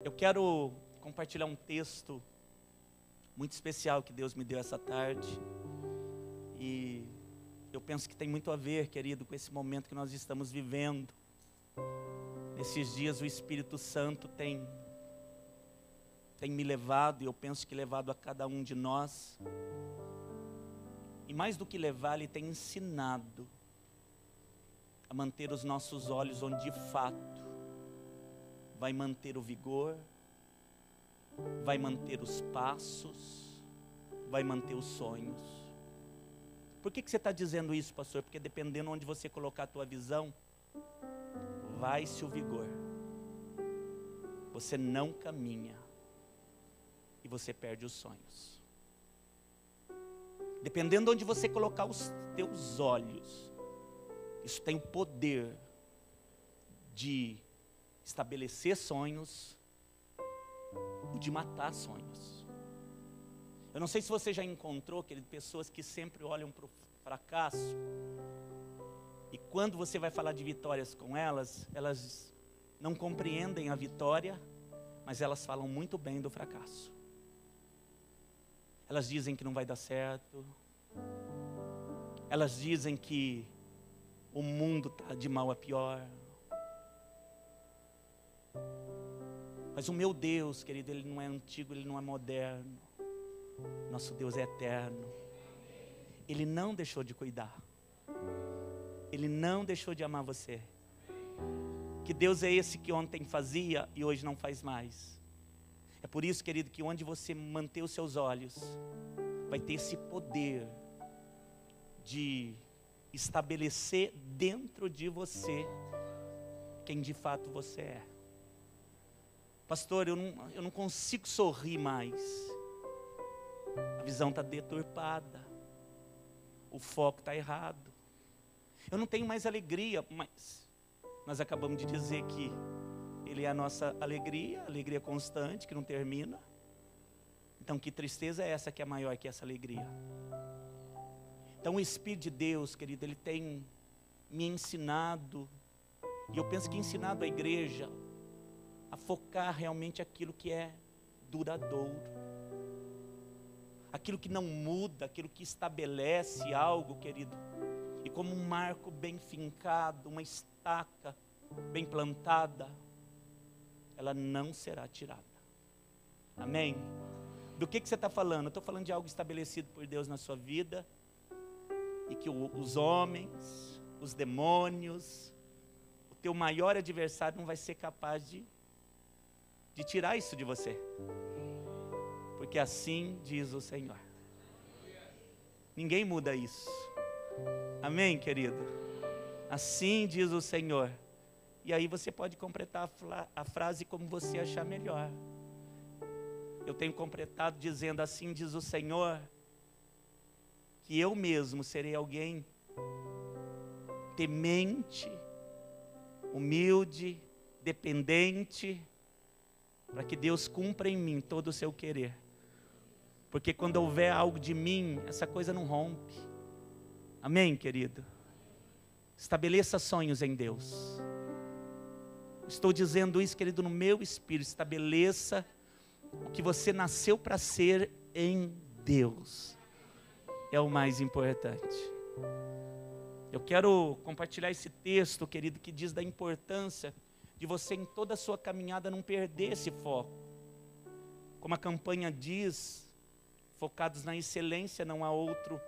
Eu quero compartilhar um texto muito especial que Deus me deu essa tarde. E eu penso que tem muito a ver, querido, com esse momento que nós estamos vivendo. Nesses dias o Espírito Santo tem me levado, e eu penso que levado a cada um de nós. E mais do que levar, Ele tem ensinado a manter os nossos olhos onde de fato vai manter o vigor, vai manter os passos, vai manter os sonhos. Por que você está dizendo isso, pastor? Porque dependendo onde você colocar a tua visão, vai-se o vigor. Você não caminha e você perde os sonhos. Dependendo onde você colocar os teus olhos, isso tem o poder de estabelecer sonhos ou de matar sonhos. Eu não sei se você já encontrou, querido, pessoas que sempre olham para o fracasso, e quando você vai falar de vitórias com elas, elas não compreendem a vitória, mas elas falam muito bem do fracasso. Elas dizem que não vai dar certo, elas dizem que o mundo está de mal a pior. Mas o meu Deus, querido, Ele não é antigo, Ele não é moderno. Nosso Deus é eterno. Ele não deixou de cuidar. Ele não deixou de amar você. Que Deus é esse que ontem fazia e hoje não faz mais. É por isso, querido, que onde você manter os seus olhos, vai ter esse poder de estabelecer dentro de você quem de fato você é. Pastor, eu não consigo sorrir mais. A visão está deturpada. O foco está errado. Eu não tenho mais alegria, mas nós acabamos de dizer que Ele é a nossa alegria, alegria constante, que não termina. Então que tristeza é essa que é maior que essa alegria? Então o Espírito de Deus, querido, Ele tem me ensinado, e eu penso que ensinado a igreja a focar realmente aquilo que é duradouro, aquilo que não muda, aquilo que estabelece algo, querido, e como um marco bem fincado, uma estaca bem plantada, ela não será tirada. Amém? Do que você está falando? Eu estou falando de algo estabelecido por Deus na sua vida, e que os homens, os demônios, o teu maior adversário não vai ser capaz de tirar isso de você. Porque assim diz o Senhor. Ninguém muda isso. Amém, querido? Assim diz o Senhor. E aí você pode completar a frase como você achar melhor. Eu tenho completado dizendo: assim diz o Senhor, que eu mesmo serei alguém temente, humilde, dependente, para que Deus cumpra em mim todo o seu querer. Porque quando houver algo de mim, essa coisa não rompe. Amém, querido? Estabeleça sonhos em Deus. Estou dizendo isso, querido, no meu espírito. Estabeleça o que você nasceu para ser em Deus. É o mais importante. Eu quero compartilhar esse texto, querido, que diz da importância de você em toda a sua caminhada não perder esse foco. Como a campanha diz, focados na excelência, não há outro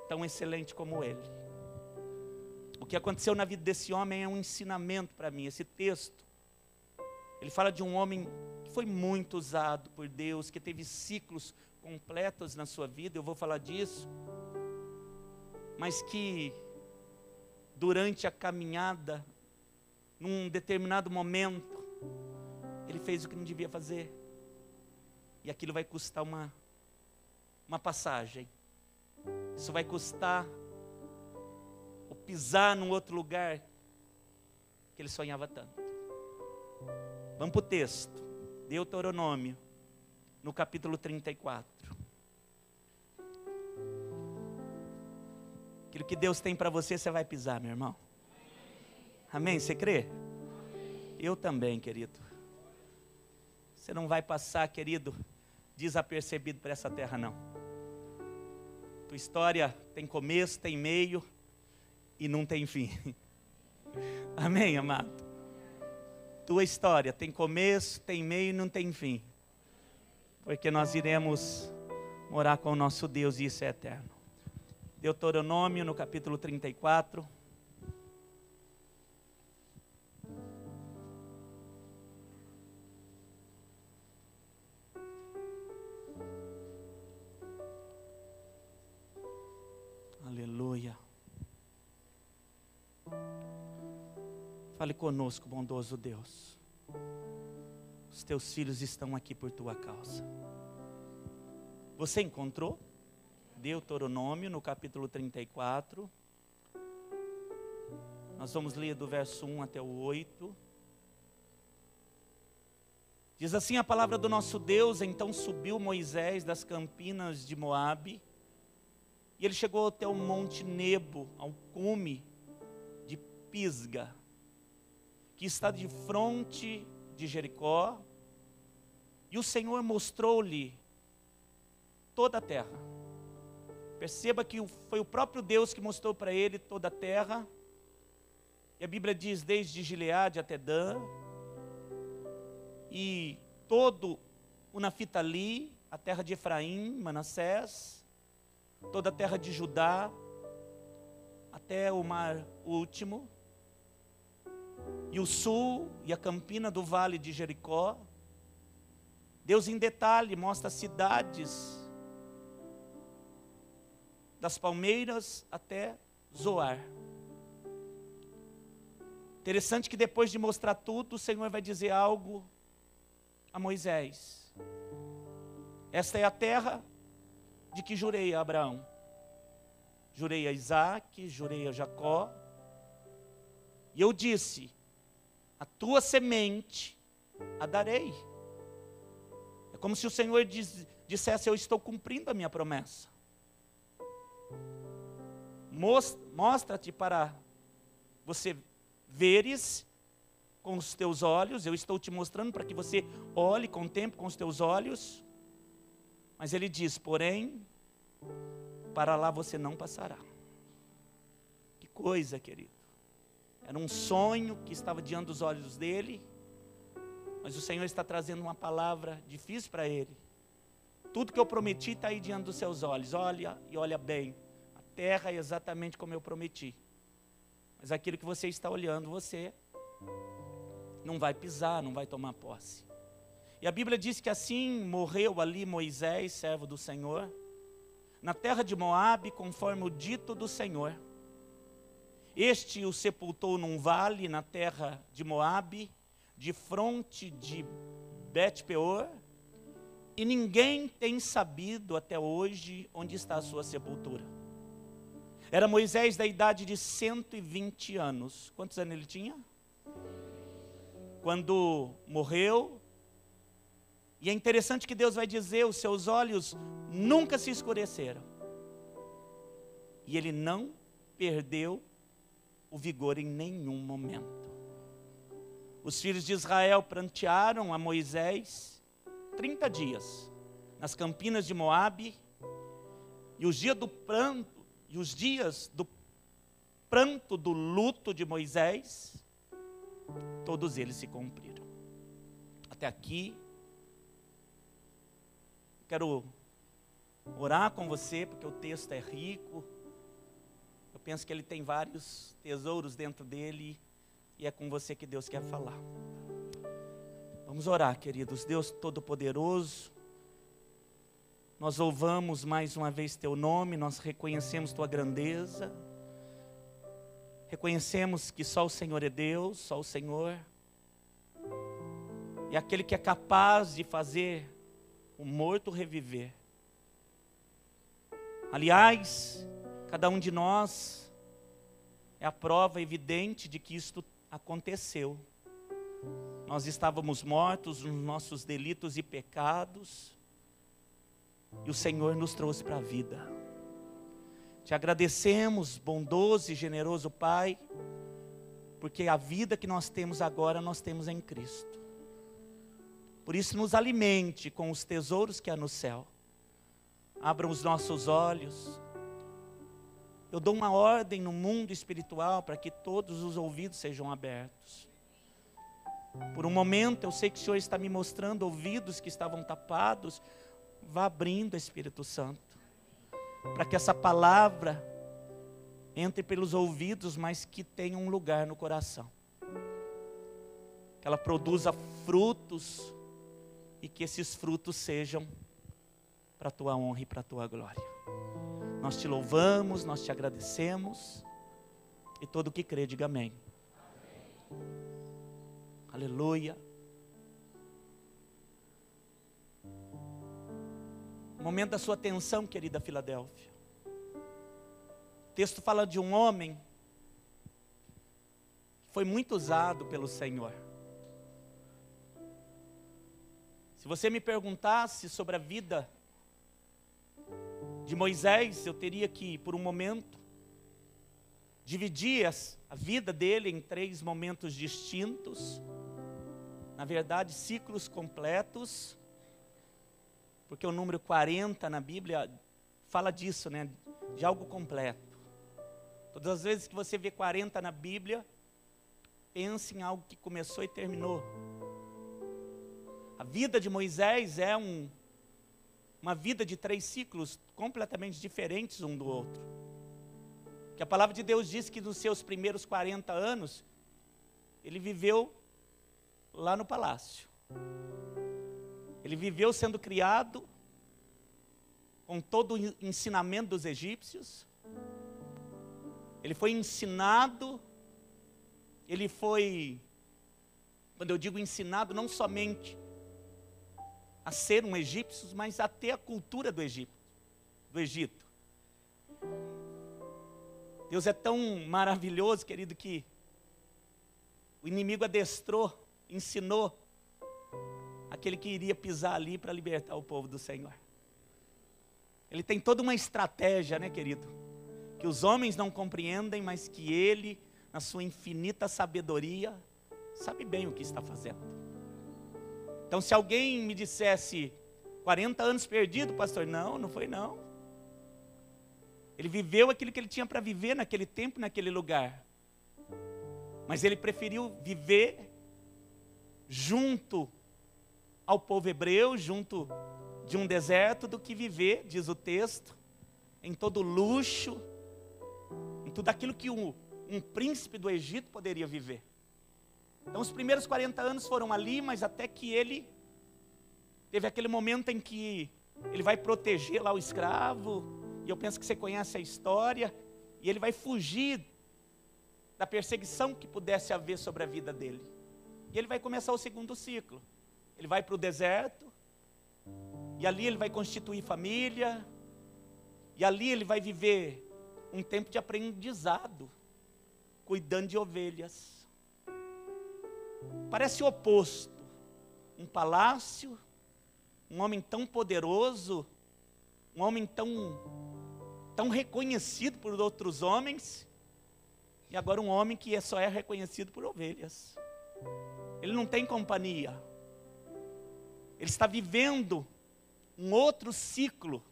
tão excelente como ele. O que aconteceu na vida desse homem é um ensinamento para mim. Esse texto, ele fala de um homem que foi muito usado por Deus, que teve ciclos completos na sua vida, eu vou falar disso, mas que durante a caminhada, num determinado momento, ele fez o que não devia fazer, e aquilo vai custar uma passagem. Isso vai custar o pisar num outro lugar que ele sonhava tanto. Vamos para o texto, Deuteronômio, no capítulo 34. Aquilo que Deus tem para você, você vai pisar, meu irmão. Amém? Você crê? Eu também, querido. Você não vai passar, querido, desapercebido por essa terra, não. Tua história tem começo, tem meio e não tem fim. Amém, amado? Tua história tem começo, tem meio e não tem fim. Porque nós iremos morar com o nosso Deus e isso é eterno. Deuteronômio, no capítulo 34. Aleluia. Fale conosco, bondoso Deus. Os teus filhos estão aqui por tua causa. Você encontrou? Deuteronômio, no capítulo 34. Nós vamos ler do verso 1 até o 8. Diz assim a palavra do nosso Deus: então subiu Moisés das campinas de Moabe, e ele chegou até o monte Nebo, ao cume de Pisga, que está de fronte de Jericó, e o Senhor mostrou-lhe toda a terra. Perceba que foi o próprio Deus que mostrou para ele toda a terra, e a Bíblia diz desde Gileade até Dan, e todo o Naftali, a terra de Efraim, Manassés, toda a terra de Judá, até o mar último, e o sul, e a campina do vale de Jericó. Deus em detalhe mostra as cidades, das palmeiras até Zoar. Interessante que depois de mostrar tudo, o Senhor vai dizer algo a Moisés. Esta é a terra de que jurei a Abraão, jurei a Isaac, jurei a Jacó, e eu disse: a tua semente a darei. É como se o Senhor dissesse: eu estou cumprindo a minha promessa. Mostra-te para você veres com os teus olhos. Eu estou te mostrando para que você olhe, contemple com os teus olhos. Mas ele diz: porém, para lá você não passará. Que coisa, querido. Era um sonho que estava diante dos olhos dele, mas o Senhor está trazendo uma palavra difícil para ele. Tudo que eu prometi está aí diante dos seus olhos. Olha e olha bem. A terra é exatamente como eu prometi. Mas aquilo que você está olhando, você não vai pisar, não vai tomar posse. E a Bíblia diz que assim morreu ali Moisés, servo do Senhor, na terra de Moabe, conforme o dito do Senhor. Este o sepultou num vale na terra de Moabe, de fronte de Bet-peor, e ninguém tem sabido até hoje onde está a sua sepultura. Era Moisés da idade de 120 anos. Quantos anos ele tinha? Quando morreu. E é interessante que Deus vai dizer: os seus olhos nunca se escureceram. E ele não perdeu o vigor em nenhum momento. Os filhos de Israel prantearam a Moisés 30 dias nas campinas de Moabe, e os dias do pranto, do luto de Moisés, todos eles se cumpriram. Até aqui, quero orar com você, porque o texto é rico. Eu penso que ele tem vários tesouros dentro dele, e é com você que Deus quer falar. Vamos orar, queridos. Deus Todo-Poderoso, nós louvamos mais uma vez teu nome, nós reconhecemos tua grandeza, reconhecemos que só o Senhor é Deus, só o Senhor é aquele que é capaz de fazer o morto reviver. Aliás, cada um de nós é a prova evidente de que isto aconteceu. Nós estávamos mortos nos nossos delitos e pecados, e o Senhor nos trouxe para a vida. Te agradecemos, bondoso e generoso Pai, porque a vida que nós temos agora, nós temos em Cristo. Por isso, nos alimente com os tesouros que há no céu. Abram os nossos olhos. Eu dou uma ordem no mundo espiritual para que todos os ouvidos sejam abertos. Por um momento, eu sei que o Senhor está me mostrando ouvidos que estavam tapados. Vá abrindo, Espírito Santo, para que essa palavra entre pelos ouvidos, mas que tenha um lugar no coração. Que ela produza frutos e que esses frutos sejam para a tua honra e para a tua glória. Nós te louvamos, nós te agradecemos. E todo o que crê, diga amém. Aleluia. Momento da sua atenção, querida Filadélfia. O texto fala de um homem que foi muito usado pelo Senhor. Se você me perguntasse sobre a vida de Moisés, eu teria que, por um momento, dividir a vida dele em 3 momentos distintos. Na verdade, ciclos completos. Porque o número 40 na Bíblia fala disso, né? De algo completo. Todas as vezes que você vê 40 na Bíblia, pense em algo que começou e terminou. A vida de Moisés é uma vida de 3 ciclos completamente diferentes um do outro. Que a palavra de Deus diz que nos seus primeiros 40 anos, ele viveu lá no palácio. Ele viveu sendo criado com todo o ensinamento dos egípcios. Ele foi ensinado, ele foi, quando eu digo ensinado, não somente a ser um egípcio, mas a ter a cultura do Egito. Deus é tão maravilhoso, querido, que o inimigo adestrou, ensinou aquele que iria pisar ali para libertar o povo do Senhor. Ele tem toda uma estratégia, né, querido? Que os homens não compreendem, mas que ele, na sua infinita sabedoria, sabe bem o que está fazendo. Então, se alguém me dissesse 40 anos perdido, pastor, não foi não. Ele viveu aquilo que ele tinha para viver naquele tempo, naquele lugar. Mas ele preferiu viver junto ao povo hebreu, junto de um deserto, do que viver, diz o texto, em todo luxo, em tudo aquilo que um príncipe do Egito poderia viver. Então os primeiros 40 anos foram ali, mas até que ele teve aquele momento em que ele vai proteger lá o escravo, e eu penso que você conhece a história, e ele vai fugir da perseguição que pudesse haver sobre a vida dele. E ele vai começar o segundo ciclo. Ele vai para o deserto, e ali ele vai constituir família, e ali ele vai viver um tempo de aprendizado, cuidando de ovelhas. Parece o oposto. Um palácio, um homem tão poderoso, um homem tão reconhecido por outros homens, e agora um homem que só é reconhecido por ovelhas. Ele não tem companhia. Ele está vivendo um outro ciclo.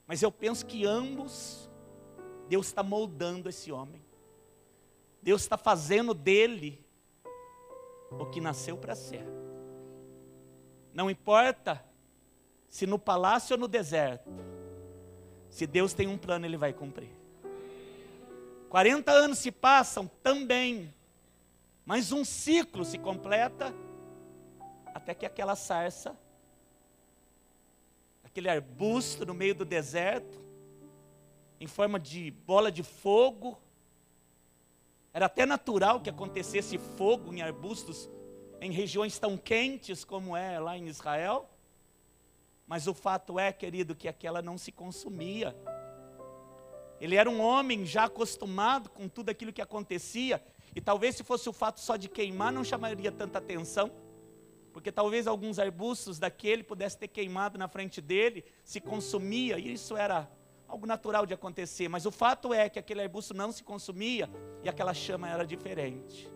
Mas eu penso que ambos, Deus está moldando esse homem. Deus está fazendo dele o que nasceu para ser. Não importa se no palácio ou no deserto. Se Deus tem um plano, Ele vai cumprir. 40 anos se passam também, mas um ciclo se completa, até que aquela sarça, aquele arbusto no meio do deserto, em forma de bola de fogo, era até natural que acontecesse fogo em arbustos, em regiões tão quentes como é lá em Israel, mas o fato é, querido, que aquela não se consumia. Ele era um homem já acostumado com tudo aquilo que acontecia, e talvez se fosse o fato só de queimar, não chamaria tanta atenção, porque talvez alguns arbustos daquele pudessem ter queimado na frente dele, se consumia, e isso era algo natural de acontecer, mas o fato é que aquele arbusto não se consumia, e aquela chama era diferente.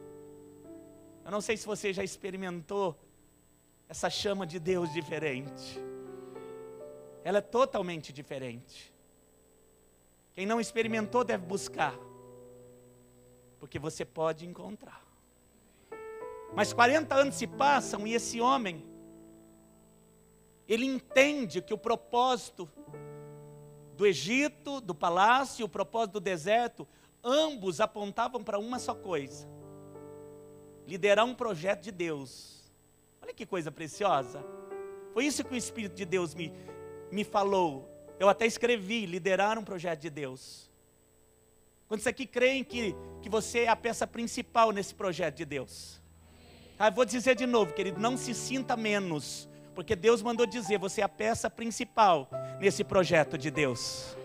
Eu não sei se você já experimentou essa chama de Deus diferente. Ela é totalmente diferente. Quem não experimentou deve buscar, porque você pode encontrar. Mas 40 anos se passam e esse homem, ele entende que o propósito do Egito, do palácio, o propósito do deserto, ambos apontavam para uma só coisa: liderar um projeto de Deus. Olha que coisa preciosa. Foi isso que o Espírito de Deus me falou. Eu até escrevi: liderar um projeto de Deus. Quantos aqui creem que você é a peça principal nesse projeto de Deus? Eu vou dizer de novo, querido, não se sinta menos, porque Deus mandou dizer: você é a peça principal nesse projeto de Deus.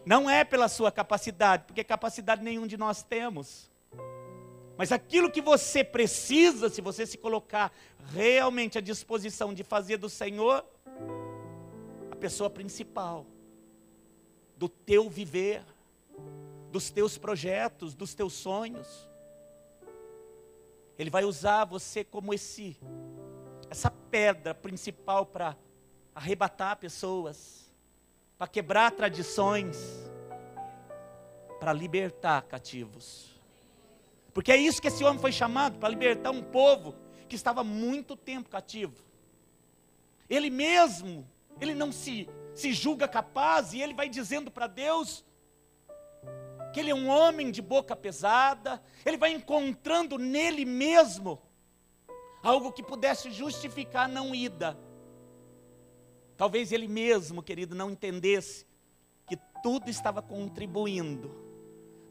Não é pela sua capacidade, porque capacidade nenhum de nós temos. Mas aquilo que você precisa, se você se colocar realmente à disposição de fazer do Senhor a pessoa principal do teu viver, dos teus projetos, dos teus sonhos, Ele vai usar você como essa pedra principal para arrebatar pessoas, para quebrar tradições, para libertar cativos. Porque é isso que esse homem foi chamado, para libertar um povo que estava há muito tempo cativo. Ele mesmo, ele não se julga capaz, e ele vai dizendo para Deus que ele é um homem de boca pesada. Ele vai encontrando nele mesmo algo que pudesse justificar a não ida. Talvez ele mesmo, querido, não entendesse que tudo estava contribuindo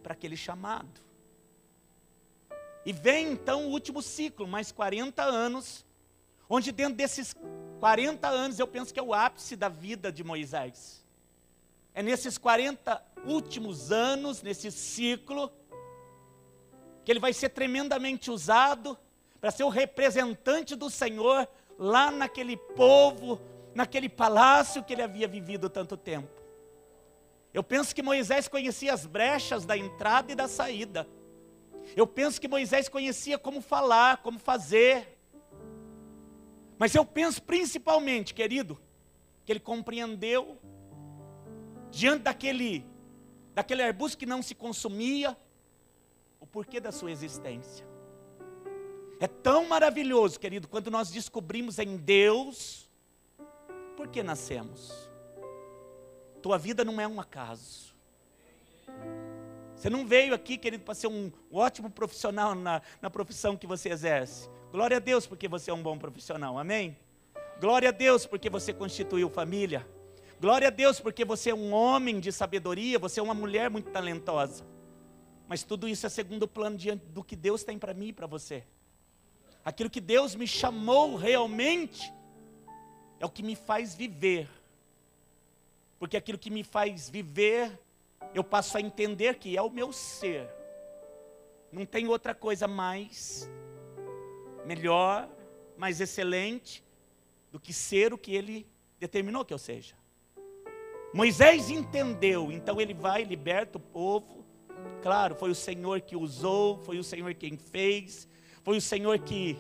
para aquele chamado. E vem então o último ciclo, mais 40 anos, onde dentro desses 40 anos eu penso que é o ápice da vida de Moisés. É nesses 40 últimos anos, nesse ciclo, que ele vai ser tremendamente usado para ser o representante do Senhor lá naquele povo, naquele palácio que ele havia vivido tanto tempo. Eu penso que Moisés conhecia as brechas da entrada e da saída. Eu penso que Moisés conhecia como falar, como fazer. Mas eu penso principalmente, querido, que ele compreendeu, diante daquele arbusto que não se consumia, o porquê da sua existência. É tão maravilhoso, querido, quando nós descobrimos em Deus por que nascemos. Tua vida não é um acaso. Você não veio aqui, querido, para ser um ótimo profissional na profissão que você exerce. Glória a Deus porque você é um bom profissional, amém? Glória a Deus porque você constituiu família. Glória a Deus porque você é um homem de sabedoria, você é uma mulher muito talentosa. Mas tudo isso é segundo plano diante do que Deus tem para mim e para você. Aquilo que Deus me chamou realmente é o que me faz viver. Porque aquilo que me faz viver, eu passo a entender que é o meu ser. Não tem outra coisa melhor, mais excelente do que ser o que Ele determinou que eu seja. Moisés entendeu, então ele vai, liberta o povo. Claro, foi o Senhor que usou, foi o Senhor quem fez, foi o Senhor que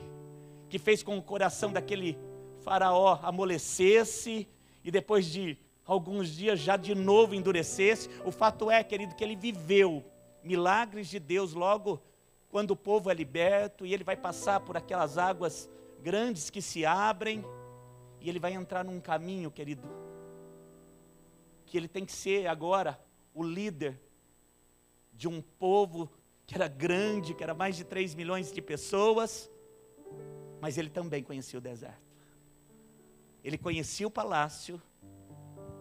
fez com o coração daquele faraó amolecesse, e depois de alguns dias já de novo endurecesse. O fato é, querido, que ele viveu milagres de Deus logo quando o povo é liberto, e ele vai passar por aquelas águas grandes que se abrem, e ele vai entrar num caminho, querido, que ele tem que ser agora o líder de um povo que era grande, que era mais de 3 milhões de pessoas, mas ele também conhecia o deserto. Ele conhecia o palácio,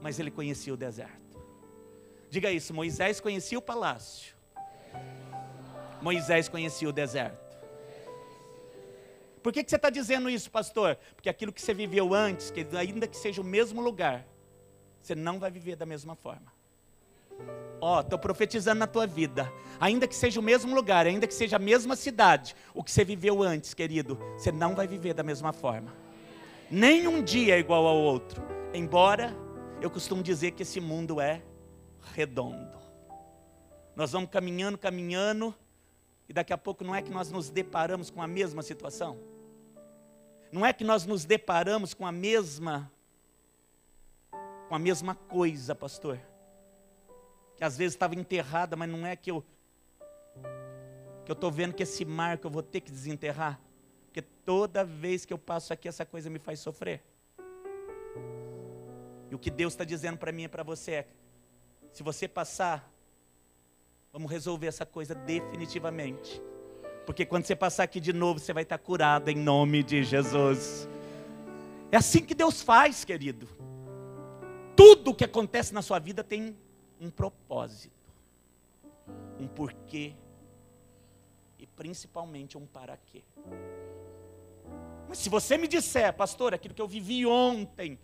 mas ele conhecia o deserto. Diga isso: Moisés conhecia o palácio, Moisés conhecia o deserto. Por que você está dizendo isso, pastor? Porque aquilo que você viveu antes, que ainda que seja o mesmo lugar, você não vai viver da mesma forma. Estou profetizando na tua vida. Ainda que seja o mesmo lugar, ainda que seja a mesma cidade, o que você viveu antes, querido, você não vai viver da mesma forma. Nenhum dia é igual ao outro. Embora eu costumo dizer que esse mundo é redondo. Nós vamos caminhando, e daqui a pouco não é que nós nos deparamos com a mesma situação? não é que nós nos deparamos com a mesma coisa, pastor. Que às vezes estava enterrada, mas não é que eu estou vendo que esse marco eu vou ter que desenterrar. Porque toda vez que eu passo aqui, essa coisa me faz sofrer. E o que Deus está dizendo para mim e para você é, se você passar, vamos resolver essa coisa definitivamente. Porque quando você passar aqui de novo, você vai estar curado em nome de Jesus. É assim que Deus faz, querido. Tudo o que acontece na sua vida tem um propósito, um porquê e principalmente um para quê. Mas se você me disser, pastor, aquilo que eu vivi ontem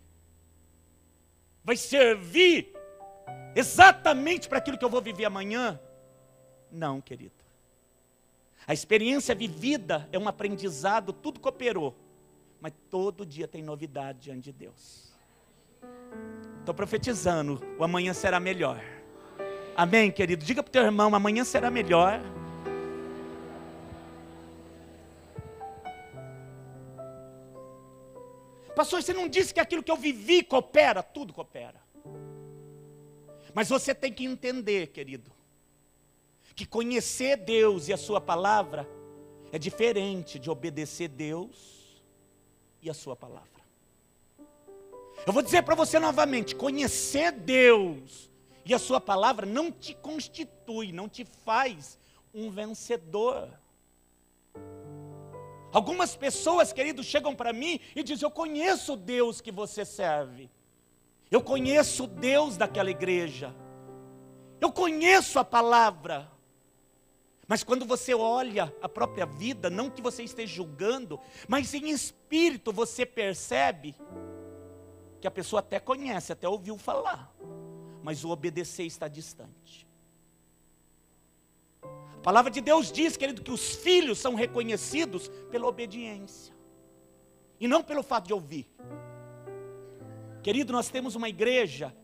vai servir exatamente para aquilo que eu vou viver amanhã, não, querido. A experiência vivida é um aprendizado, tudo cooperou, mas todo dia tem novidade diante de Deus. Estou profetizando, o amanhã será melhor. Amém, querido? Diga para o teu irmão, amanhã será melhor. Pastor, você não disse que aquilo que eu vivi coopera? Tudo coopera. Mas você tem que entender, querido, que conhecer Deus e a sua palavra é diferente de obedecer Deus e a sua palavra. Eu vou dizer para você novamente, conhecer Deus e a sua palavra não te constitui, não te faz um vencedor. Algumas pessoas, queridos, chegam para mim e dizem, eu conheço o Deus que você serve. Eu conheço o Deus daquela igreja. Eu conheço a palavra. Mas quando você olha a própria vida, não que você esteja julgando, mas em espírito você percebe que a pessoa até conhece, até ouviu falar, mas o obedecer está distante. A palavra de Deus diz, querido, que os filhos são reconhecidos pela obediência, e não pelo fato de ouvir. Querido, nós temos uma igreja,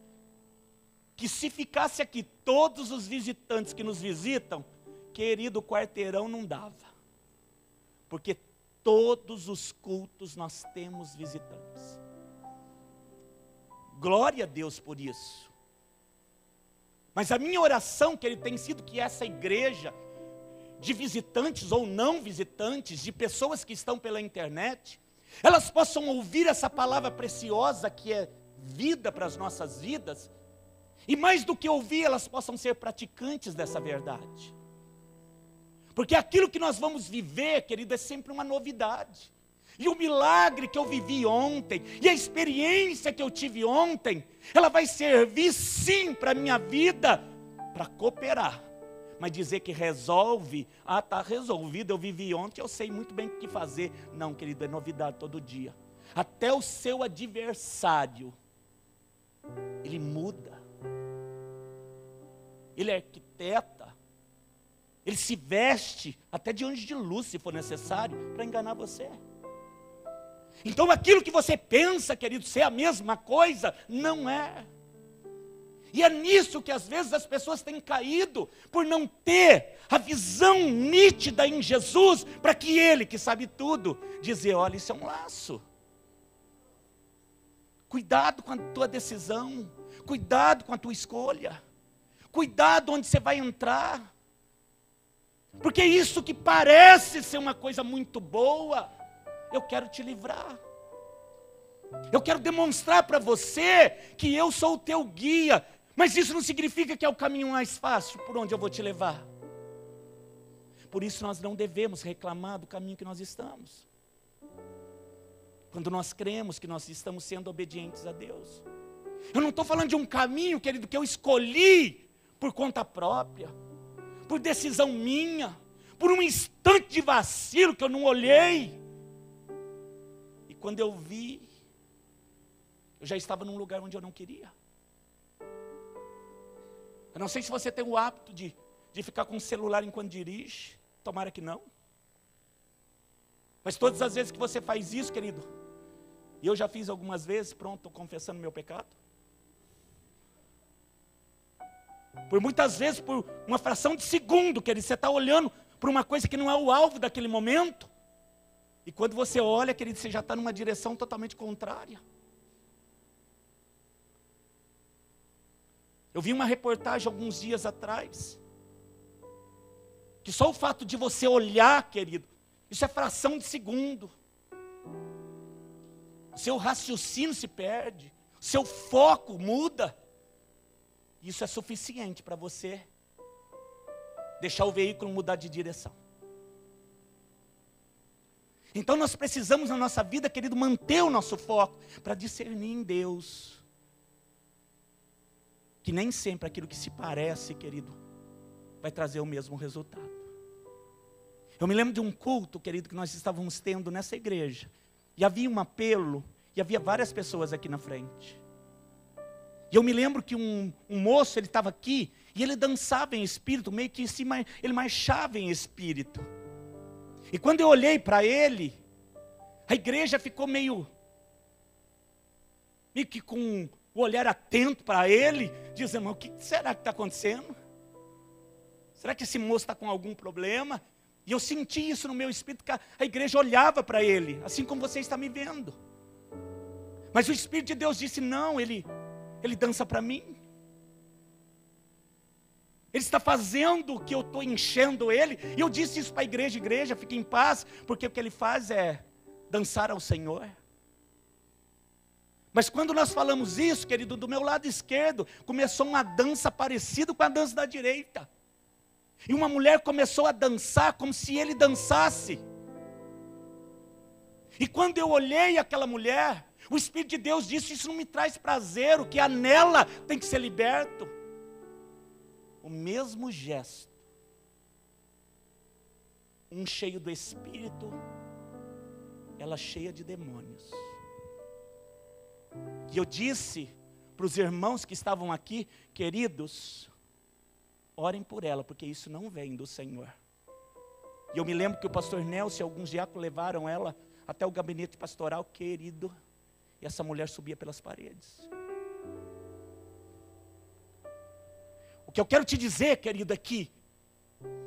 que se ficasse aqui todos os visitantes que nos visitam, querido, o quarteirão não dava, porque todos os cultos nós temos visitantes. Glória a Deus por isso. Mas a minha oração, que ele tem sido que essa igreja, de visitantes ou não visitantes, de pessoas que estão pela internet, elas possam ouvir essa palavra preciosa que é vida para as nossas vidas, e mais do que ouvir, elas possam ser praticantes dessa verdade. Porque aquilo que nós vamos viver, querido, é sempre uma novidade. E o milagre que eu vivi ontem, e a experiência que eu tive ontem, ela vai servir sim para a minha vida, para cooperar. Mas dizer que resolve, está resolvido, eu vivi ontem, eu sei muito bem o que fazer. Não, querido, é novidade todo dia. Até o seu adversário, ele muda. Ele arquiteta, ele se veste até de anjo de luz, se for necessário, para enganar você. Então aquilo que você pensa, querido, ser a mesma coisa, não é. E é nisso que às vezes as pessoas têm caído, por não ter a visão nítida em Jesus, para que Ele, que sabe tudo, dizer, olha, isso é um laço. Cuidado com a tua decisão, cuidado com a tua escolha, cuidado onde você vai entrar. Porque isso que parece ser uma coisa muito boa, eu quero te livrar. Eu quero demonstrar para você que eu sou o teu guia. Mas isso não significa que é o caminho mais fácil por onde eu vou te levar. Por isso nós não devemos reclamar do caminho que nós estamos. Quando nós cremos que nós estamos sendo obedientes a Deus. Eu não estou falando de um caminho, querido, que eu escolhi por conta própria, por decisão minha, por um instante de vacilo que eu não olhei. E quando eu vi, eu já estava num lugar onde eu não queria. Eu não sei se você tem o hábito de ficar com o celular enquanto dirige. Tomara que não. Mas todas as vezes que você faz isso, querido, e eu já fiz algumas vezes, pronto, estou confessando meu pecado. Por muitas vezes, por uma fração de segundo, querido, você está olhando para uma coisa que não é o alvo daquele momento. E quando você olha, querido, você já está numa direção totalmente contrária. Eu vi uma reportagem alguns dias atrás, que só o fato de você olhar, querido, isso é fração de segundo. O seu raciocínio se perde, o seu foco muda. Isso é suficiente para você deixar o veículo mudar de direção. Então nós precisamos na nossa vida, querido, manter o nosso foco para discernir em Deus. Que nem sempre aquilo que se parece, querido, vai trazer o mesmo resultado. Eu me lembro de um culto, querido, que nós estávamos tendo nessa igreja. E havia um apelo, e havia várias pessoas aqui na frente. E eu me lembro que um moço, ele estava aqui, e ele dançava em espírito, meio que ele marchava em espírito. E quando eu olhei para ele, a igreja ficou meio que com o olhar atento para ele, dizendo, o que será que está acontecendo? Será que esse moço está com algum problema? E eu senti isso no meu espírito, que a igreja olhava para ele, assim como você está me vendo. Mas o Espírito de Deus disse, não, ele dança para mim. Ele está fazendo o que eu estou enchendo ele. E eu disse isso para a igreja, fique em paz, porque o que ele faz é dançar ao Senhor. Mas quando nós falamos isso, querido, do meu lado esquerdo, começou uma dança parecida com a dança da direita. E uma mulher começou a dançar como se ele dançasse. E quando eu olhei aquela mulher, o Espírito de Deus disse, isso não me traz prazer, o que há nela tem que ser liberto. O mesmo gesto, um cheio do Espírito, ela cheia de demônios. E eu disse para os irmãos que estavam aqui, queridos, orem por ela, porque isso não vem do Senhor. E eu me lembro que o pastor Nelson e alguns diáconos levaram ela até o gabinete pastoral, querido, e essa mulher subia pelas paredes. O que eu quero te dizer, querido, é que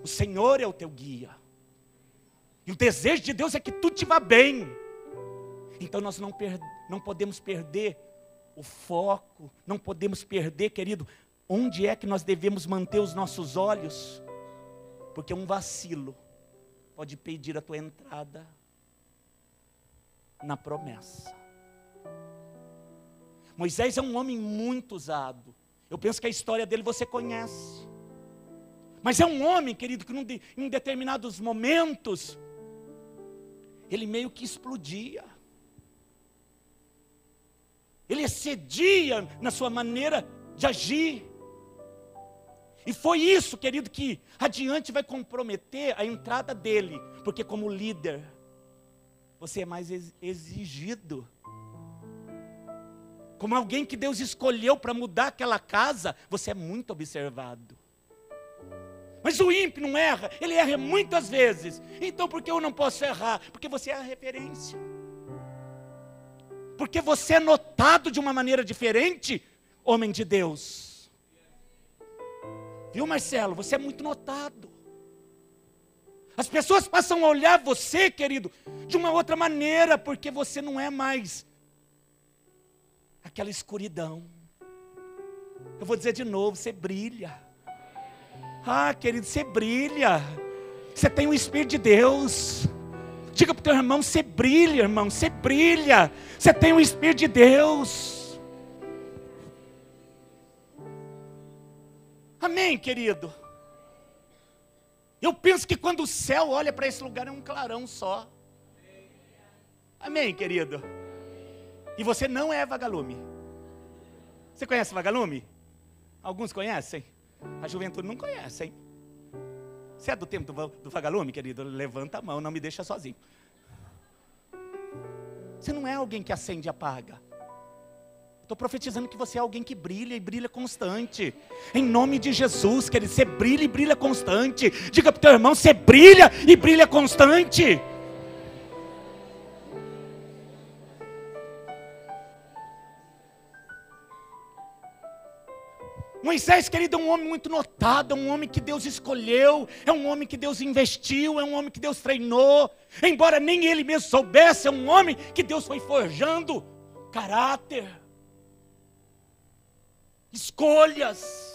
o Senhor é o teu guia. E o desejo de Deus é que tudo te vá bem. Então nós não podemos perder o foco, não podemos perder, querido, onde é que nós devemos manter os nossos olhos? Porque um vacilo pode impedir a tua entrada na promessa. Moisés é um homem muito usado. Eu penso que a história dele você conhece. Mas é um homem, querido, que em determinados momentos, ele meio que explodia. Ele excedia na sua maneira de agir. E foi isso, querido, que adiante vai comprometer a entrada dele. Porque como líder, você é mais exigido. Como alguém que Deus escolheu para mudar aquela casa, você é muito observado. Mas o ímpio não erra, ele erra muitas vezes. Então por que eu não posso errar? Porque você é a referência. Porque você é notado de uma maneira diferente, homem de Deus. Viu, Marcelo? Você é muito notado. As pessoas passam a olhar você, querido, de uma outra maneira, porque você não é mais aquela escuridão. Eu vou dizer de novo, você brilha. Ah, querido, você brilha. Você tem o Espírito de Deus. Diga para o teu irmão, você brilha, irmão, você brilha. Você tem o Espírito de Deus. Amém, querido? Eu penso que quando o céu olha para esse lugar é um clarão só. Amém, querido? E você não é vagalume. Você conhece vagalume? Alguns conhecem? A juventude não conhece, hein? Você é do tempo do vagalume, querido? Levanta a mão, não me deixa sozinho. Você não é alguém que acende e apaga. Estou profetizando que você é alguém que brilha e brilha constante. Em nome de Jesus, querido, você brilha e brilha constante. Diga para o teu irmão, você brilha e brilha constante. Moisés, querido, é um homem muito notado, é um homem que Deus escolheu, é um homem que Deus investiu, é um homem que Deus treinou. Embora nem ele mesmo soubesse, é um homem que Deus foi forjando caráter, escolhas.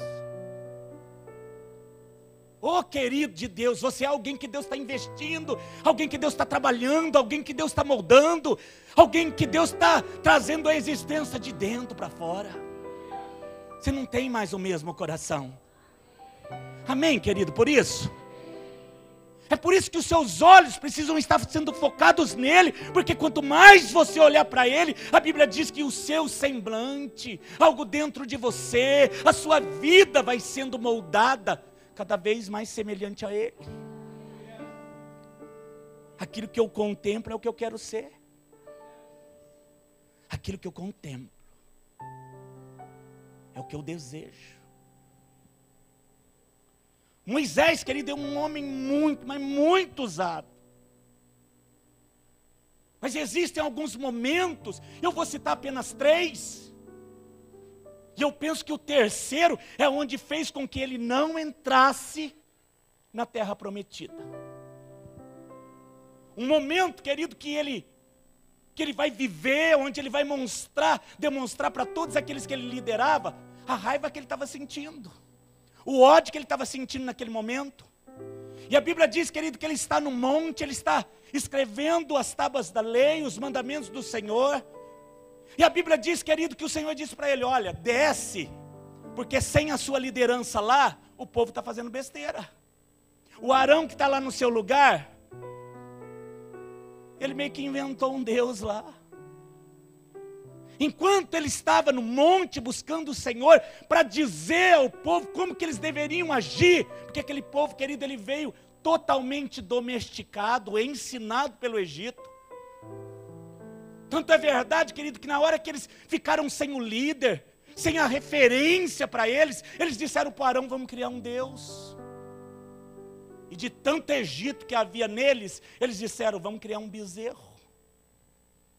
Oh, querido de Deus, você é alguém que Deus está investindo, alguém que Deus está trabalhando, alguém que Deus está moldando, alguém que Deus está trazendo a existência de dentro para fora. Você não tem mais o mesmo coração. Amém, querido? Por isso, é por isso que os seus olhos precisam estar sendo focados nele, porque quanto mais você olhar para ele, a Bíblia diz que o seu semblante, algo dentro de você, a sua vida vai sendo moldada cada vez mais semelhante a ele. Aquilo que eu contemplo é o que eu quero ser. Aquilo que eu contemplo é o que eu desejo. Moisés, querido, é um homem muito, mas muito usado. Mas existem alguns momentos, eu vou citar apenas 3. E eu penso que o terceiro é onde fez com que ele não entrasse na terra prometida. Um momento, querido, que ele vai viver, onde ele vai demonstrar para todos aqueles que ele liderava, a raiva que ele estava sentindo, o ódio que ele estava sentindo naquele momento. E a Bíblia diz, querido, que ele está no monte, ele está escrevendo as tábuas da lei, os mandamentos do Senhor. E a Bíblia diz, querido, que o Senhor disse para ele: olha, desce, porque sem a sua liderança lá, o povo está fazendo besteira. O Arão que está lá no seu lugar, ele meio que inventou um Deus lá. Enquanto ele estava no monte buscando o Senhor, para dizer ao povo como que eles deveriam agir, porque aquele povo, querido, ele veio totalmente domesticado, ensinado pelo Egito. Tanto é verdade, querido, que na hora que eles ficaram sem o líder, sem a referência para eles disseram para o Arão: vamos criar um Deus. E de tanto Egito que havia neles, eles disseram: vamos criar um bezerro,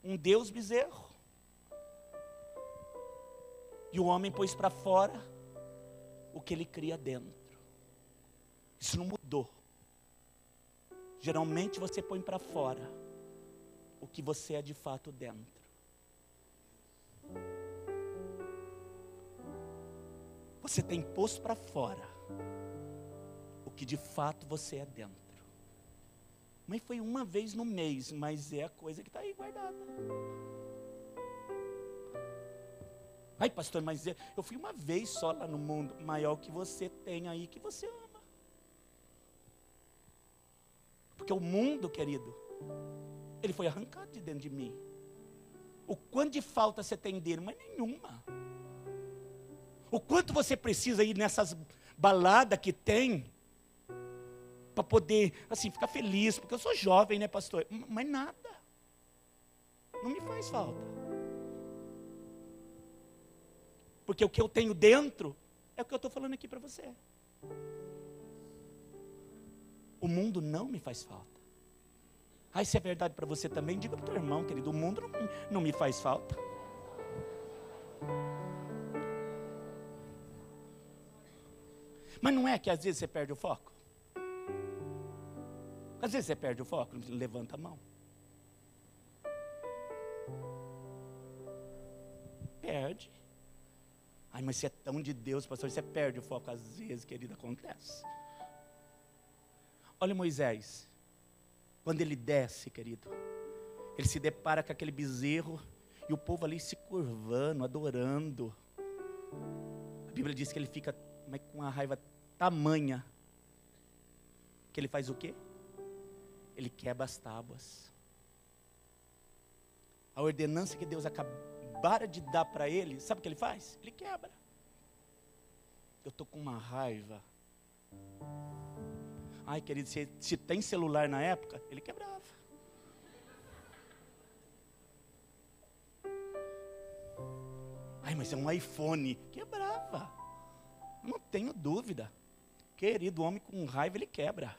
um Deus bezerro. E o homem pôs para fora o que ele cria dentro. Isso não mudou. Geralmente você põe para fora o que você é de fato dentro. Você tem posto para fora o que de fato você é dentro. Mas foi uma vez no mês, mas é a coisa que está aí guardada. Ai, pastor, mas eu fui uma vez só lá no mundo. Maior que você tem aí, que você ama. Porque o mundo, querido, ele foi arrancado de dentro de mim. O quanto de falta você tem dele? Mas nenhuma. O quanto você precisa ir nessas baladas que tem, para poder, assim, ficar feliz. Porque eu sou jovem, né, pastor? Mas nada. Não me faz falta. Porque o que eu tenho dentro é o que eu estou falando aqui para você. O mundo não me faz falta. Ah, isso é verdade para você também? Diga para o teu irmão, querido, o mundo não me faz falta. Mas não é que às vezes você perde o foco? Às vezes você perde o foco, levanta a mão. Perde. Ai, mas você é tão de Deus, pastor, você perde o foco. Às vezes, querido, acontece. Olha Moisés. Quando ele desce, querido, ele se depara com aquele bezerro e o povo ali se curvando, adorando. A Bíblia diz que ele fica com uma raiva tamanha que ele faz o quê? Ele quebra as tábuas. A ordenança que Deus acabara de dar para ele, sabe o que ele faz? Ele quebra. Eu estou com uma raiva. Ai, querido, se tem celular na época, ele quebrava. Ai, mas é um iPhone. Quebrava. Não tenho dúvida. Querido, o homem com raiva, ele quebra.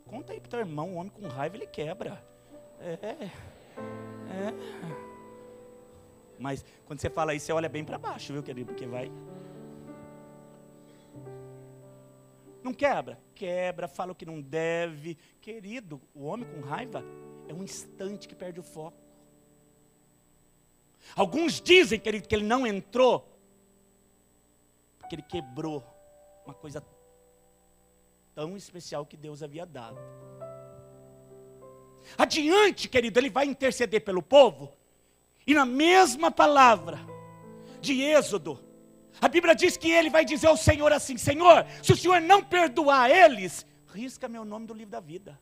Conta aí pro teu irmão, o homem com raiva, ele quebra. Mas quando você fala isso, você olha bem para baixo, viu, querido? Porque vai. Não quebra? Quebra, fala o que não deve. Querido, o homem com raiva é um instante que perde o foco. Alguns dizem, querido, que ele não entrou porque ele quebrou uma coisa tão especial que Deus havia dado. Adiante, querido, ele vai interceder pelo povo. E na mesma palavra de Êxodo, a Bíblia diz que ele vai dizer ao Senhor assim: Senhor, se o Senhor não perdoar eles, risca meu nome do livro da vida.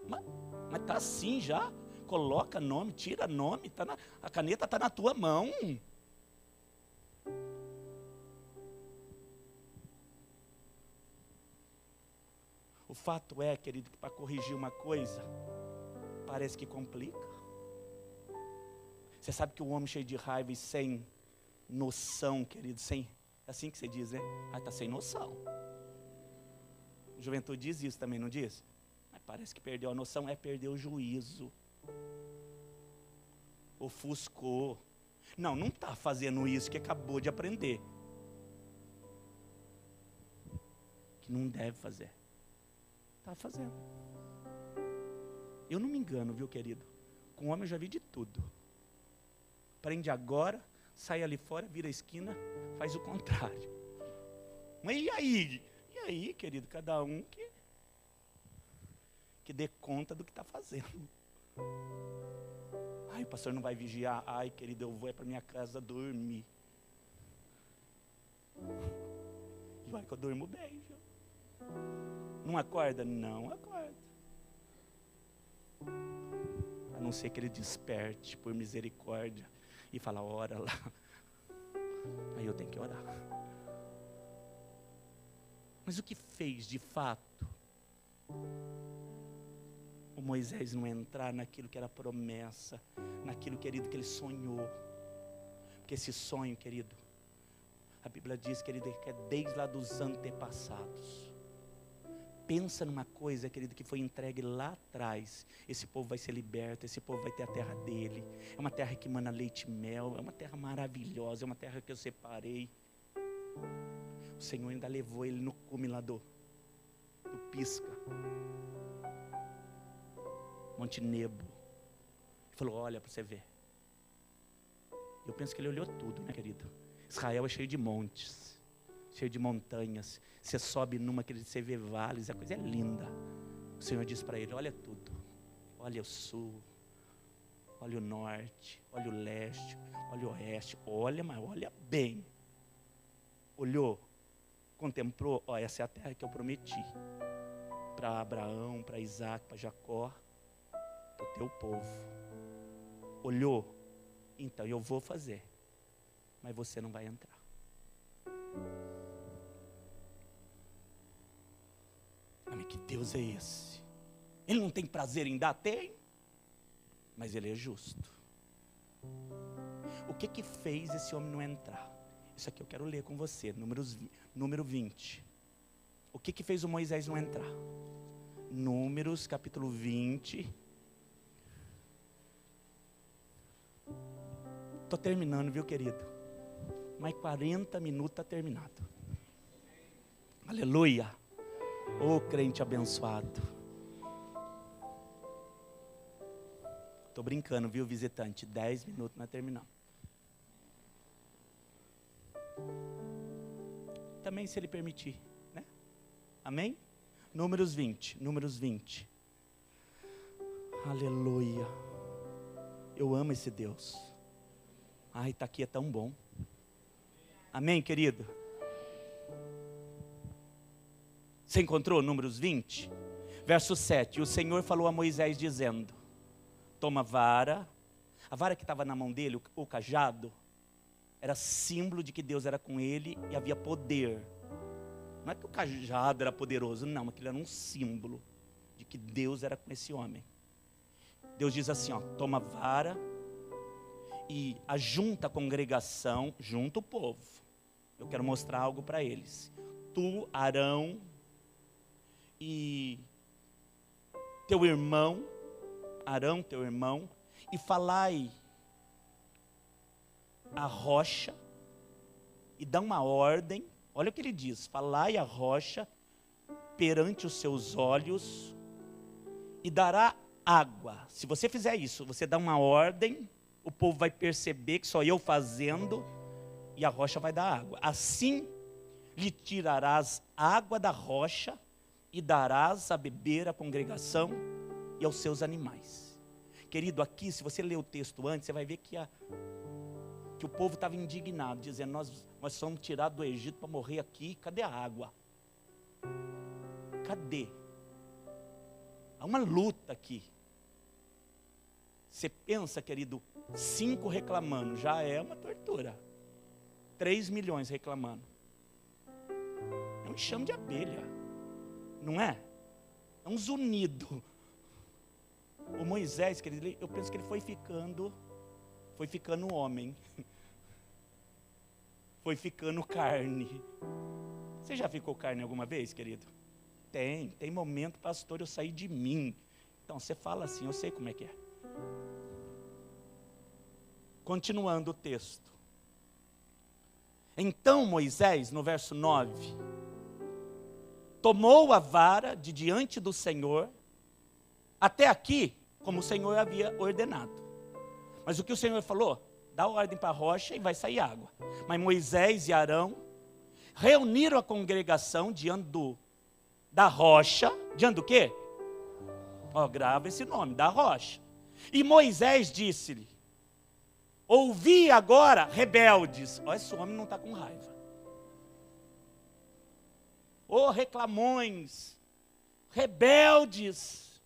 Mas está assim já. Coloca nome, tira nome, a caneta está na tua mão. O fato é, querido, que para corrigir uma coisa, parece que complica. Você sabe que o homem cheio de raiva e sem noção, querido, é assim que você diz, né? Está sem noção. A juventude diz isso também, não diz? Mas parece que perdeu a noção, perdeu o juízo. Ofuscou. Não está fazendo isso que acabou de aprender. Que não deve fazer. Está fazendo. Eu não me engano, viu, querido? Com homem eu já vi de tudo. Aprende agora, sai ali fora, vira a esquina, faz o contrário. Mas e aí? E aí, querido? Cada um que dê conta do que está fazendo. Ai, o pastor não vai vigiar. Ai, querido, eu vou para minha casa dormir. E olha que eu durmo bem, viu? Não acorda? Não acorda. A não ser que ele desperte por misericórdia e fala, ora lá. Aí eu tenho que orar. Mas o que fez de fato o Moisés não entrar naquilo que era promessa, naquilo, querido, que ele sonhou? Porque esse sonho, querido, a Bíblia diz, querido, que é desde lá dos antepassados. Pensa numa coisa, querido, que foi entregue lá atrás. Esse povo vai ser liberto, esse povo vai ter a terra dele. É uma terra que emana leite e mel, é uma terra maravilhosa, é uma terra que eu separei. O Senhor ainda levou ele no cume lá do Pisga, Monte Nebo. Ele falou, olha para você ver. Eu penso que ele olhou tudo, né, querido? Israel é cheio de montes, cheio de montanhas. Você sobe numa, querido, você vê vales, a coisa é linda. O Senhor diz para ele, olha tudo. Olha o sul, olha o norte, olha o leste, olha o oeste. Olha, mas olha bem. Olhou, contemplou, essa é a terra que eu prometi. Para Abraão, para Isaac, para Jacó, para o teu povo. Olhou, então eu vou fazer, mas você não vai entrar. Mas que Deus é esse? Ele não tem prazer em dar? Tem, mas ele é justo. O que fez esse homem não entrar? Isso aqui eu quero ler com você, número 20. O que fez o Moisés não entrar? Números, capítulo 20. Estou terminando, viu, querido? Mais 40 minutos está terminado. Aleluia. Ô crente abençoado. Estou brincando, viu, visitante? 10 minutos nós terminamos. Também se ele permitir, né? Amém? Números 20. Aleluia. Eu amo esse Deus. Ai, está aqui, é tão bom. Amém, querido? Você encontrou Números 20? Verso 7. O Senhor falou a Moisés dizendo, toma vara. A vara que estava na mão dele, o cajado, era símbolo de que Deus era com ele e havia poder. Não é que o cajado era poderoso, não, aquilo era um símbolo de que Deus era com esse homem. Deus diz assim, toma vara e ajunta a congregação, junta o povo. Eu quero mostrar algo para eles. Tu, Arão e teu irmão, Arão, teu irmão, e falai a rocha e dá uma ordem Olha o que ele diz: falai a rocha perante os seus olhos e dará água. Se você fizer isso, você dá uma ordem, o povo vai perceber que só eu fazendo, e a rocha vai dar água. Assim lhe tirarás água da rocha e darás a beber à congregação e aos seus animais. Querido, aqui, se você ler o texto antes, você vai ver que o povo estava indignado, dizendo: nós somos tirados do Egito para morrer aqui, cadê a água? Cadê? Há uma luta aqui. Você pensa, querido, 5 reclamando, já é uma tortura. 3 milhões reclamando. É um enxame de abelha, não é? É um zunido. O Moisés, querido, eu penso que ele foi ficando homem. Foi ficando carne. Você já ficou carne alguma vez, querido? Tem momento, pastor, eu saí de mim. Então, você fala assim, eu sei como é que é. Continuando o texto. Então Moisés, no verso 9, tomou a vara de diante do Senhor, até aqui, como o Senhor havia ordenado. Mas o que o Senhor falou? Dá ordem para a rocha e vai sair água. Mas Moisés e Arão reuniram a congregação diante da rocha. Diante do quê? Grava esse nome, da rocha. E Moisés disse-lhe: ouvi agora, rebeldes. Esse homem não está com raiva. Reclamões, rebeldes.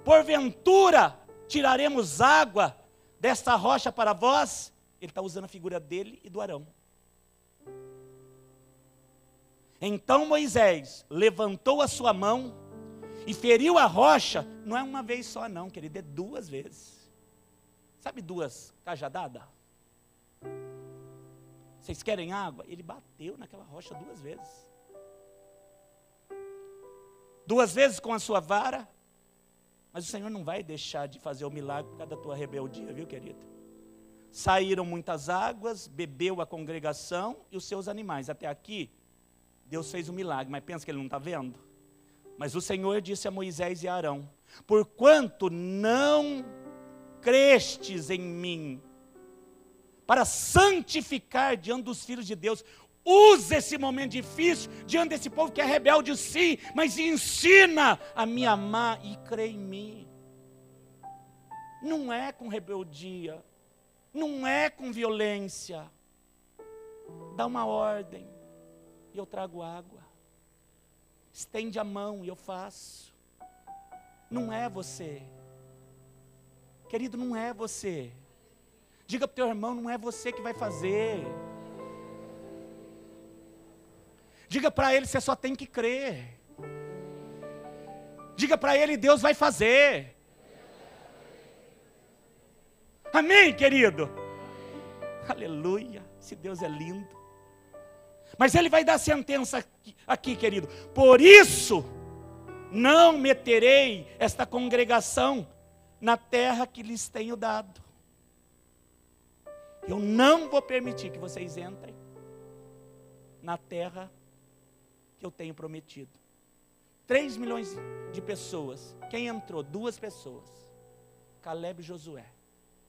Porventura tiraremos água desta rocha para vós? Ele está usando a figura dele e do Arão. Então Moisés levantou a sua mão e feriu a rocha. Não é uma vez só não, querido, é 2 vezes. Sabe 2 cajadadas? Vocês querem água? Ele bateu naquela rocha 2 vezes. 2 vezes com a sua vara. Mas o Senhor não vai deixar de fazer o milagre por causa da tua rebeldia, viu, querido? Saíram muitas águas, bebeu a congregação e os seus animais. Até aqui, Deus fez um milagre, mas pensa que ele não está vendo? Mas o Senhor disse a Moisés e a Arão: porquanto não crestes em mim, para santificar diante dos filhos de Deus, usa esse momento difícil diante desse povo que é rebelde, sim, mas ensina a me amar e crer em mim. Não é com rebeldia, não é com violência. Dá uma ordem e eu trago água. Estende a mão e eu faço. Não é você. Querido, não é você. Diga para o teu irmão, não é você que vai fazer. Diga para ele, você só tem que crer. Diga para ele, Deus vai fazer. Amém, querido? Aleluia, esse Deus é lindo. Mas ele vai dar sentença aqui, querido. Por isso, não meterei esta congregação na terra que lhes tenho dado. Eu não vou permitir que vocês entrem na terra que eu tenho prometido. 3 milhões de pessoas. Quem entrou? 2 pessoas. Caleb e Josué.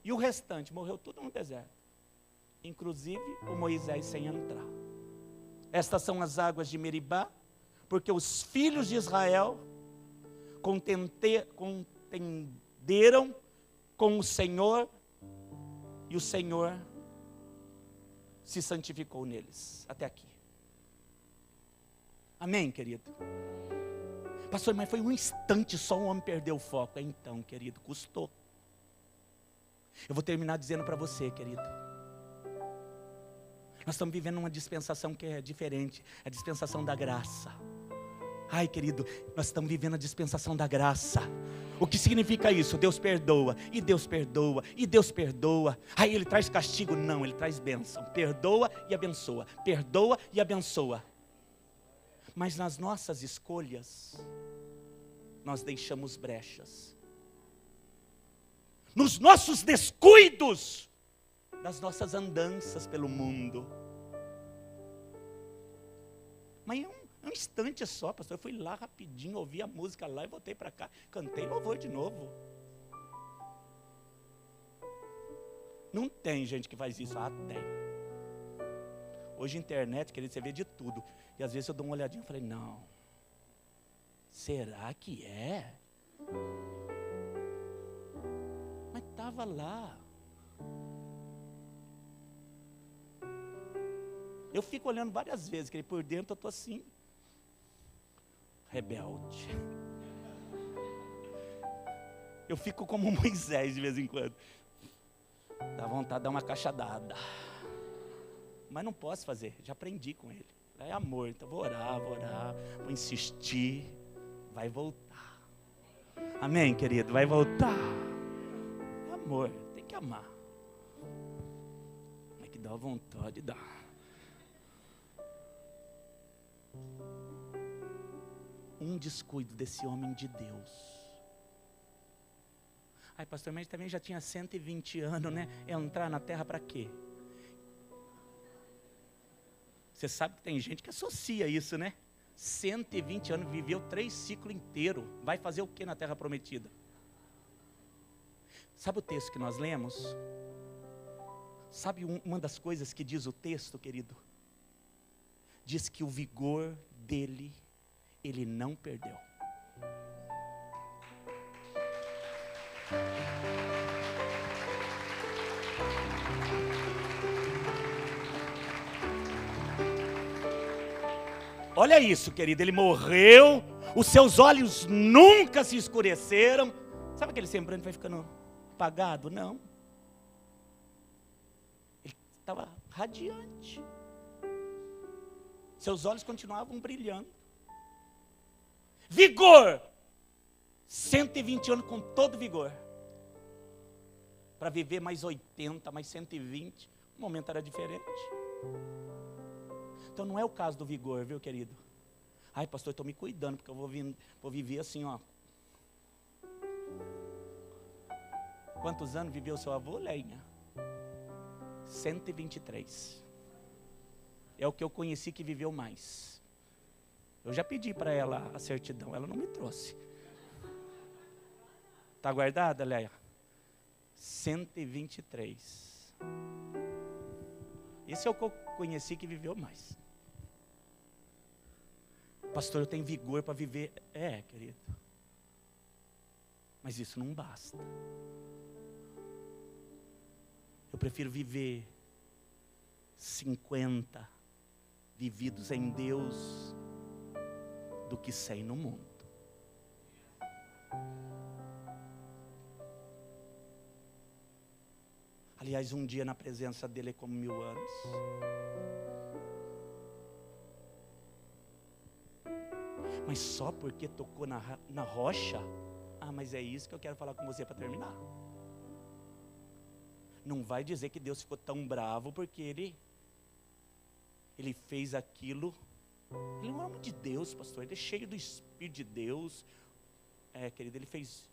E o restante morreu tudo no deserto. Inclusive o Moisés sem entrar. Estas são as águas de Meribá, porque os filhos de Israel contenderam com o Senhor, e o Senhor se santificou neles. Até aqui. Amém, querido? Pastor, mas foi um instante só, o homem perdeu o foco. Então, querido, custou. Eu vou terminar dizendo para você, querido. Nós estamos vivendo uma dispensação que é diferente. A dispensação da graça. Ai, querido, nós estamos vivendo a dispensação da graça. O que significa isso? Deus perdoa, e Deus perdoa, e Deus perdoa. Aí ele traz castigo? Não, ele traz bênção. Perdoa e abençoa. Perdoa e abençoa. Mas nas nossas escolhas, nós deixamos brechas. Nos nossos descuidos, das nossas andanças pelo mundo, Mas um instante só, pastor. Eu fui lá rapidinho, ouvi a música lá e voltei para cá. Cantei louvor de novo. Não tem gente que faz isso. Ah, tem. Hoje internet, querido, você vê de tudo. E às vezes eu dou uma olhadinha e falei, não. Será que é? Mas estava lá. Eu fico olhando várias vezes, que por dentro eu estou assim, rebelde. Eu fico como Moisés de vez em quando. Dá vontade de dar uma cachadada. Mas não posso fazer, já aprendi com ele. É amor, então vou orar, vou insistir. Vai voltar. Amém, querido? Vai voltar. É amor, tem que amar. É que dá vontade de dar. Um descuido desse homem de Deus. Ai, pastor, mas também já tinha 120 anos, né? Entrar na terra para quê? Você sabe que tem gente que associa isso, né? 120 anos, viveu 3 ciclos inteiros. Vai fazer o que na terra prometida? Sabe o texto que nós lemos? Sabe uma das coisas que diz o texto, querido? Diz que o vigor dele, ele não perdeu. Olha isso, querido, ele morreu, os seus olhos nunca se escureceram. Sabe aquele semblante vai ficando apagado? Não. Ele estava radiante. Seus olhos continuavam brilhando. Vigor! 120 anos com todo vigor. Para viver mais 80, mais 120. O momento era diferente. Então não é o caso do vigor, viu, querido? Ai, pastor, eu estou me cuidando, porque eu vou viver assim, ó. Quantos anos viveu seu avô, Leinha? 123. É o que eu conheci que viveu mais. Eu já pedi para ela a certidão, ela não me trouxe. Está guardada, Leia? 123. Esse é o que eu conheci que viveu mais. Pastor, eu tenho vigor para viver. É, querido. Mas isso não basta. Eu prefiro viver 50 vividos em Deus do que 100 no mundo. Aliás, um dia na presença dele é como 1000 anos. Mas só porque tocou na rocha? Ah, mas é isso que eu quero falar com você para terminar. Não vai dizer que Deus ficou tão bravo porque ele fez aquilo. Ele é um homem de Deus, pastor. Ele é cheio do Espírito de Deus. É, querido, ele fez,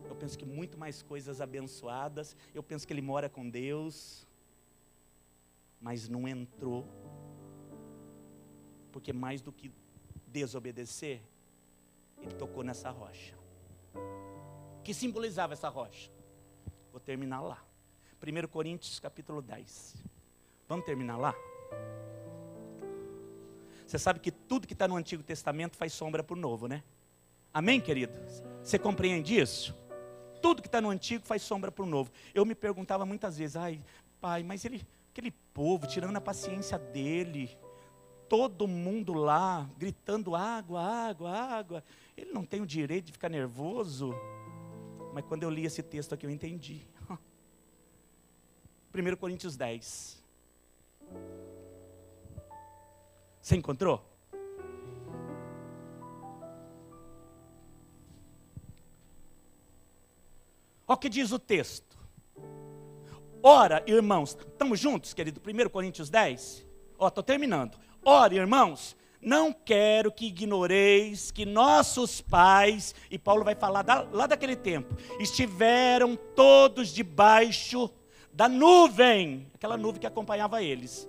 eu penso que muito mais coisas abençoadas. Eu penso que ele mora com Deus. Mas não entrou. Porque mais do que desobedecer, ele tocou nessa rocha. Que simbolizava essa rocha? Vou terminar lá. 1 Coríntios capítulo 10. Vamos terminar lá? Você sabe que tudo que está no Antigo Testamento faz sombra para o Novo, né? Amém, querido? Você compreende isso? Tudo que está no Antigo faz sombra para o Novo. Eu me perguntava muitas vezes, ai, pai, mas aquele povo, tirando a paciência dele, todo mundo lá, gritando água, água, água, ele não tem o direito de ficar nervoso? Mas quando eu li esse texto aqui, eu entendi. 1 Coríntios 10. Você encontrou? Olha o que diz o texto. Ora, irmãos, estamos juntos, querido? 1 Coríntios 10. Ó, estou terminando. Ora, irmãos, não quero que ignoreis que nossos pais, e Paulo vai falar lá daquele tempo, estiveram todos debaixo da nuvem, aquela nuvem que acompanhava eles.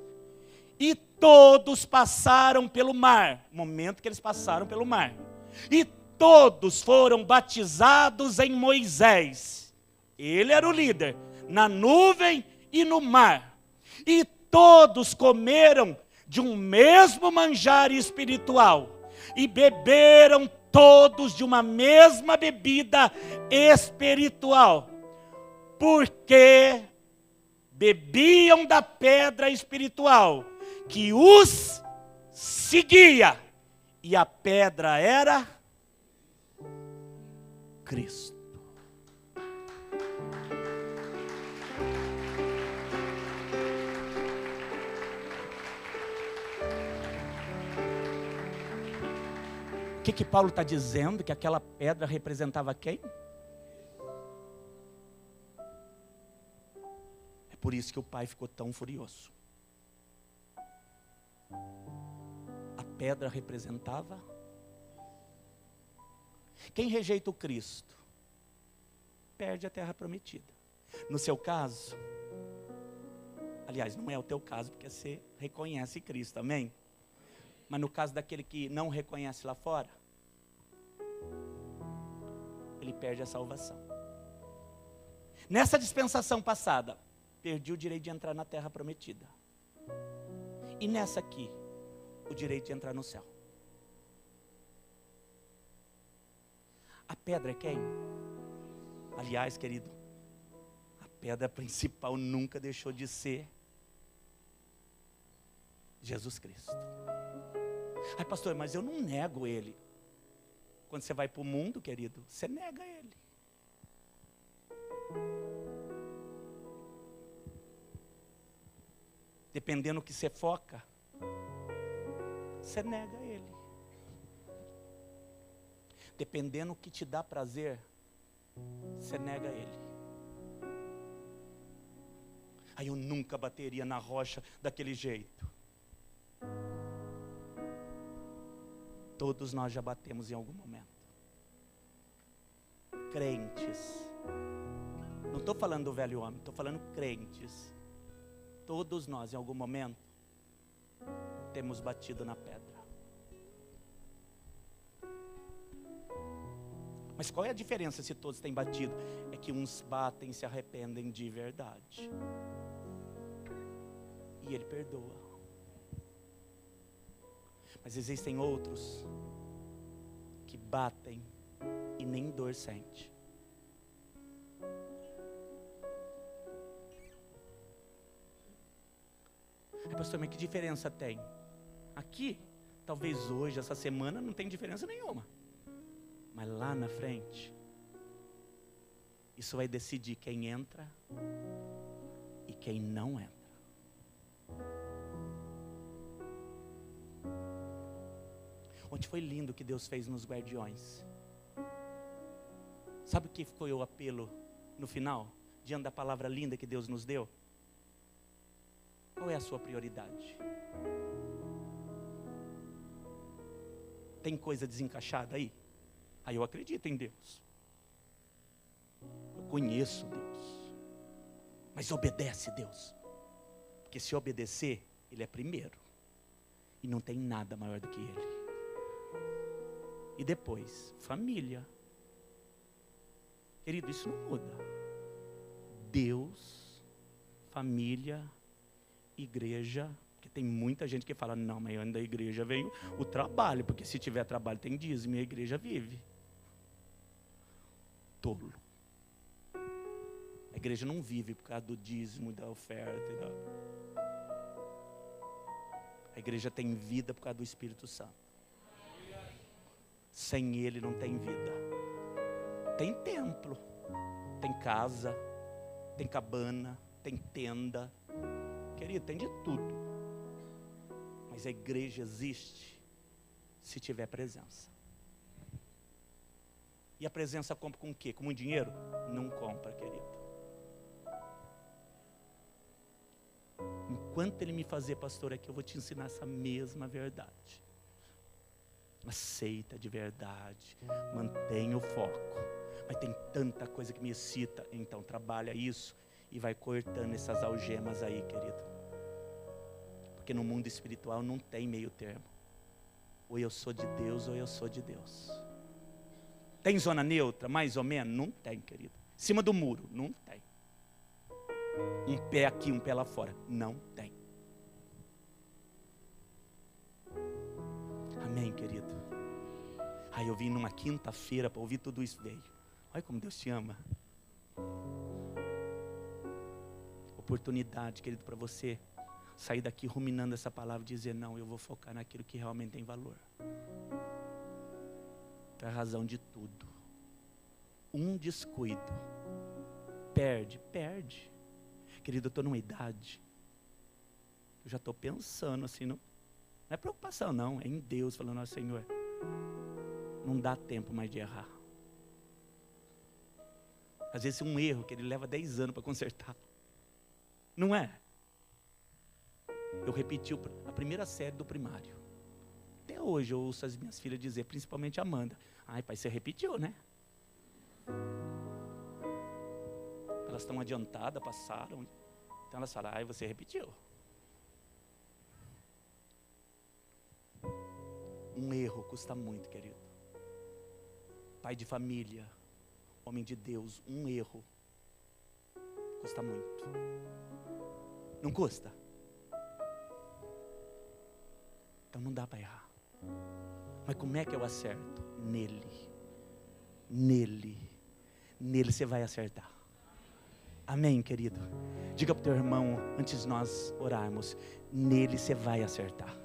E todos passaram pelo mar. Momento que eles passaram pelo mar. E todos foram batizados em Moisés. Ele era o líder, na nuvem e no mar. E todos comeram de um mesmo manjar espiritual. E beberam todos de uma mesma bebida espiritual. Porque bebiam da pedra espiritual que os seguia. E a pedra era Cristo. O que Paulo está dizendo? Que aquela pedra representava quem? É por isso que o pai ficou tão furioso. A pedra representava. Quem rejeita o Cristo perde a terra prometida. No seu caso, aliás, não é o teu caso, porque você reconhece Cristo, amém? Mas no caso daquele que não reconhece lá fora, ele perde a salvação. Nessa dispensação passada, perdi o direito de entrar na terra prometida. E nessa aqui, o direito de entrar no céu. A pedra é quem? Aliás, querido, a pedra principal nunca deixou de ser Jesus Cristo. Ai, pastor, mas eu não nego ele. Quando você vai para o mundo, querido, você nega ele. Dependendo do que você foca, você nega ele. Dependendo do que te dá prazer, você nega ele. Aí eu nunca bateria na rocha daquele jeito. Todos nós já batemos em algum momento. Crentes. Não estou falando do velho homem, estou falando crentes. Todos nós em algum momento temos batido na pedra. Mas qual é a diferença se todos têm batido? É que uns batem e se arrependem de verdade. E ele perdoa. Mas existem outros que batem e nem dor sente. Pastor, mas que diferença tem? Aqui, talvez hoje, essa semana, não tem diferença nenhuma. Mas lá na frente, isso vai decidir quem entra e quem não entra. Ontem foi lindo o que Deus fez nos guardiões. Sabe o que foi o apelo no final? Diante da palavra linda que Deus nos deu? Qual é a sua prioridade? Tem coisa desencaixada aí? Aí eu acredito em Deus. Eu conheço Deus. Mas obedece Deus. Porque se obedecer, Ele é primeiro. E não tem nada maior do que Ele. E depois, família. Querido, isso não muda. Deus, família, igreja. Porque tem muita gente que fala, não, mas antes da igreja veio o trabalho. Porque se tiver trabalho tem dízimo e a igreja vive. Tolo. A igreja não vive por causa do dízimo, da oferta. A igreja tem vida por causa do Espírito Santo. Sem Ele não tem vida. Tem templo, tem casa, tem cabana, tem tenda. Querido, tem de tudo. Mas a igreja existe se tiver presença. E a presença compra com o quê? Com muito dinheiro? Não compra, querido. Enquanto Ele me fazer pastor aqui, eu vou te ensinar essa mesma verdade. Aceita de verdade, mantenha o foco. Mas tem tanta coisa que me excita, então trabalha isso e vai cortando essas algemas aí, querido. Porque no mundo espiritual não tem meio termo. Ou eu sou de Deus ou eu sou de Deus. Tem zona neutra, mais ou menos? Não tem, querido. Em cima do muro? Não tem. Um pé aqui, um pé lá fora? Não tem. Amém, querido? Aí eu vim numa quinta-feira para ouvir tudo isso, veio. Olha como Deus te ama. Oportunidade, querido, para você sair daqui ruminando essa palavra e dizer, não, eu vou focar naquilo que realmente tem valor. É a razão de tudo. Um descuido perde. Querido, eu estou numa idade, eu já estou pensando assim, não é preocupação não, é em Deus, falando, ó Senhor, não dá tempo mais de errar. Às vezes um erro que ele leva 10 anos para consertar, não é? Eu repeti a primeira série do primário. Até hoje eu ouço as minhas filhas dizer, principalmente a Amanda, ai pai, você repetiu, né? Elas estão adiantadas, passaram. Então elas falam, ai, você repetiu. Um erro custa muito, querido. Pai de família, homem de Deus, um erro custa muito. Não custa? Então não dá para errar. Mas como é que eu acerto? Nele você vai acertar. Amém, querido? Diga para o teu irmão, antes de nós orarmos, nele você vai acertar.